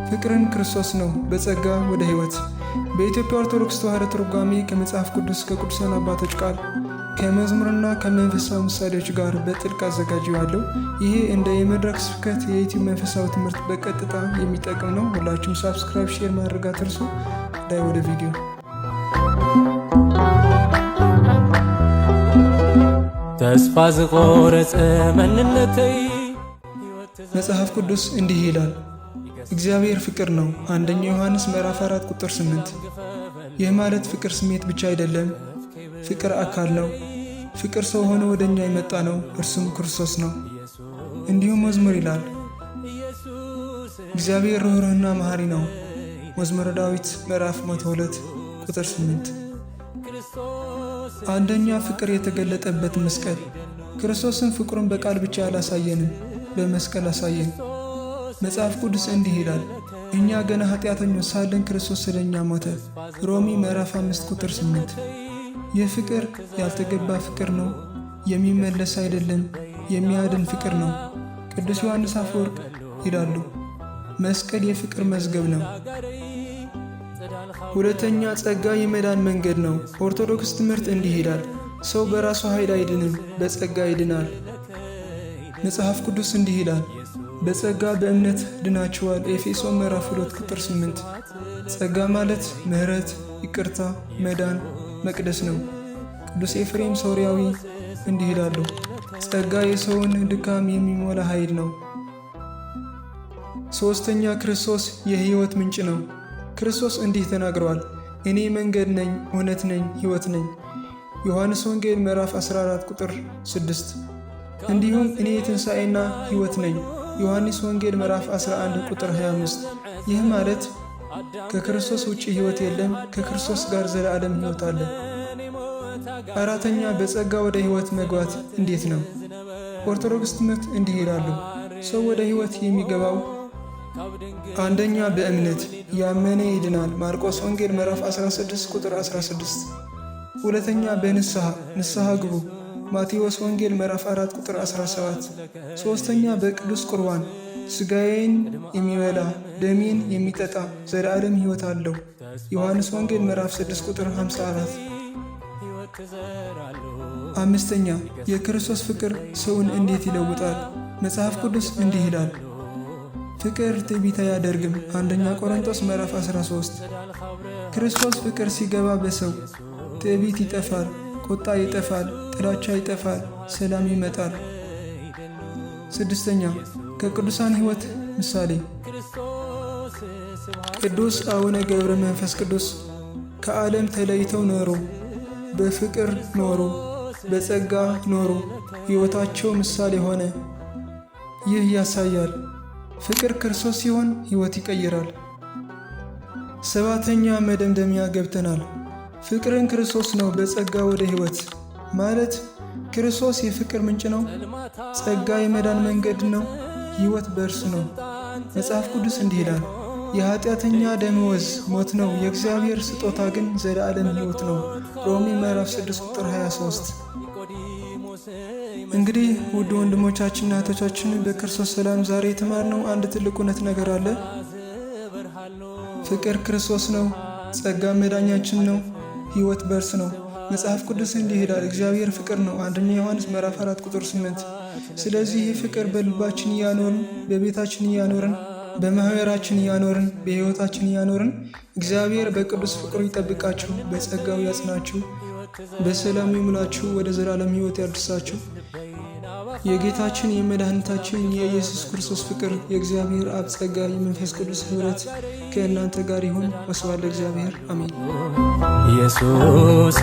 ፍቅርን ክርስቶስ ነው በጸጋ ወደ ሕይወት። በኢትዮጵያ ኦርቶዶክስ ተዋሕዶ ትርጓሜ ከመጽሐፍ ቅዱስ ከቅዱሳን አባቶች ቃል ከመዝሙርና ከመንፈሳዊ ምሳሌዎች ጋር በጥልቅ አዘጋጅዋለሁ። ይሄ እንደ የመድረክ ስብከት የዩቲዩብ መንፈሳዊ ትምህርት በቀጥታ የሚጠቅም ነው። ሁላችሁም ሳብስክራይብ፣ ሼር ማድረግ አትርሱ። ዳይ ወደ ቪዲዮ። ተስፋ ዝቆረጸ መንነተይ መጽሐፍ ቅዱስ እንዲህ ይላል፣ እግዚአብሔር ፍቅር ነው። አንደኛ ዮሐንስ ምዕራፍ 4 ቁጥር 8። ይህ ማለት ፍቅር ስሜት ብቻ አይደለም፣ ፍቅር አካል ነው። ፍቅር ሰው ሆኖ ወደኛ የመጣ ነው፣ እርሱም ክርስቶስ ነው። እንዲሁም መዝሙር ይላል፣ እግዚአብሔር ርኅሩህና መሐሪ ነው። መዝሙረ ዳዊት ምዕራፍ 102 ቁጥር 8። አንደኛ ፍቅር የተገለጠበት መስቀል። ክርስቶስን ፍቅሩን በቃል ብቻ አላሳየንም፣ በመስቀል አሳየን። መጽሐፍ ቅዱስ እንዲህ ይላል፣ እኛ ገና ኃጢአተኞች ሳለን ክርስቶስ ስለኛ ሞተ። ሮሚ ምዕራፍ 5 ቁጥር 8። ይህ ፍቅር ያልተገባ ፍቅር ነው፣ የሚመለስ አይደለም፣ የሚያድን ፍቅር ነው። ቅዱስ ዮሐንስ አፈወርቅ ይላሉ፣ መስቀል የፍቅር መዝገብ ነው። ሁለተኛ ጸጋ የመዳን መንገድ ነው። ኦርቶዶክስ ትምህርት እንዲህ ይላል፣ ሰው በራሱ ኃይል አይድንም፣ በጸጋ ይድናል። መጽሐፍ ቅዱስ እንዲህ ይላል፣ በጸጋ በእምነት ድናችኋል። ኤፌሶን ምዕራፍ 2 ቁጥር 8። ጸጋ ማለት ምሕረት፣ ይቅርታ፣ መዳን፣ መቅደስ ነው። ቅዱስ ኤፍሬም ሶርያዊ እንዲህ ይላሉ፣ ጸጋ የሰውን ድካም የሚሞላ ኃይል ነው። ሦስተኛ ክርስቶስ የሕይወት ምንጭ ነው። ክርስቶስ እንዲህ ተናግረዋል፣ እኔ መንገድ ነኝ፣ እውነት ነኝ፣ ሕይወት ነኝ። ዮሐንስ ወንጌል ምዕራፍ 14 ቁጥር 6። እንዲሁም እኔ ትንሣኤና ሕይወት ነኝ። ዮሐንስ ወንጌል ምዕራፍ 11 ቁጥር 25። ይህ ማለት ከክርስቶስ ውጭ ሕይወት የለም፣ ከክርስቶስ ጋር ዘላለም ሕይወት አለ። አራተኛ በጸጋ ወደ ሕይወት መግባት እንዴት ነው? ኦርቶዶክስ ትምህርት እንዲህ ይላሉ፣ ሰው ወደ ሕይወት የሚገባው አንደኛ በእምነት ያመነ ይድናል። ማርቆስ ወንጌል ምዕራፍ 16 ቁጥር 16። ሁለተኛ በንስሐ ግቡ። ማቴዎስ ወንጌል ምዕራፍ 4 ቁጥር 17። ሦስተኛ በቅዱስ ቁርባን ሥጋዬን የሚበላ ደሜን የሚጠጣ ዘላለም ሕይወት አለው። ዮሐንስ ወንጌል ምዕራፍ 6 ቁጥር 54። አምስተኛ የክርስቶስ ፍቅር ሰውን እንዴት ይለውጣል? መጽሐፍ ቅዱስ እንዲህ ይላል፣ ፍቅር ትዕቢት አያደርግም። አንደኛ ቆሮንቶስ ምዕራፍ 13። ክርስቶስ ፍቅር ሲገባ በሰው ትዕቢት ይጠፋል፣ ቁጣ ይጠፋል፣ ጥላቻ ይጠፋል፣ ሰላም ይመጣል። ስድስተኛ ከቅዱሳን ሕይወት ምሳሌ። ቅዱስ አቡነ ገብረ መንፈስ ቅዱስ ከዓለም ተለይተው ኖሩ፣ በፍቅር ኖሩ፣ በጸጋ ኖሩ። ሕይወታቸው ምሳሌ ሆነ። ይህ ያሳያል ፍቅር ክርስቶስ ሲሆን ሕይወት ይቀይራል። ሰባተኛ መደምደሚያ ገብተናል። ፍቅርን ክርስቶስ ነው በጸጋ ወደ ሕይወት ማለት ክርስቶስ የፍቅር ምንጭ ነው። ጸጋ የመዳን መንገድ ነው። ሕይወት በእርሱ ነው። መጽሐፍ ቅዱስ እንዲህ ይላል፣ የኃጢአተኛ ደመወዝ ሞት ነው፣ የእግዚአብሔር ስጦታ ግን ዘላለም ሕይወት ነው። ሮሜ ምዕራፍ 6 ቁጥር 23። እንግዲህ ውድ ወንድሞቻችንና እህቶቻችን በክርስቶስ ሰላም ዛሬ የተማርነው አንድ ትልቅ እውነት ነገር አለ። ፍቅር ክርስቶስ ነው። ጸጋ መዳኛችን ነው። ሕይወት በእርሱ ነው። መጽሐፍ ቅዱስ እንዲህ ይላል፣ እግዚአብሔር ፍቅር ነው። አንደኛ ዮሐንስ ምዕራፍ 4 ቁጥር 8። ስለዚህ ይህ ፍቅር በልባችን እያኖርን፣ በቤታችን እያኖርን፣ በማኅበራችን እያኖርን፣ በሕይወታችን እያኖርን እግዚአብሔር በቅዱስ ፍቅሩ ይጠብቃችሁ፣ በጸጋው ያጽናችሁ፣ በሰላም ይሙላችሁ፣ ወደ ዘላለም ሕይወት ያድርሳችሁ። የጌታችን የመድኃኒታችን የኢየሱስ ክርስቶስ ፍቅር፣ የእግዚአብሔር አብ ጸጋ፣ የመንፈስ ቅዱስ ኅብረት ከእናንተ ጋር ይሁን። ወስብሐት ለእግዚአብሔር። አሜን። ኢየሱስ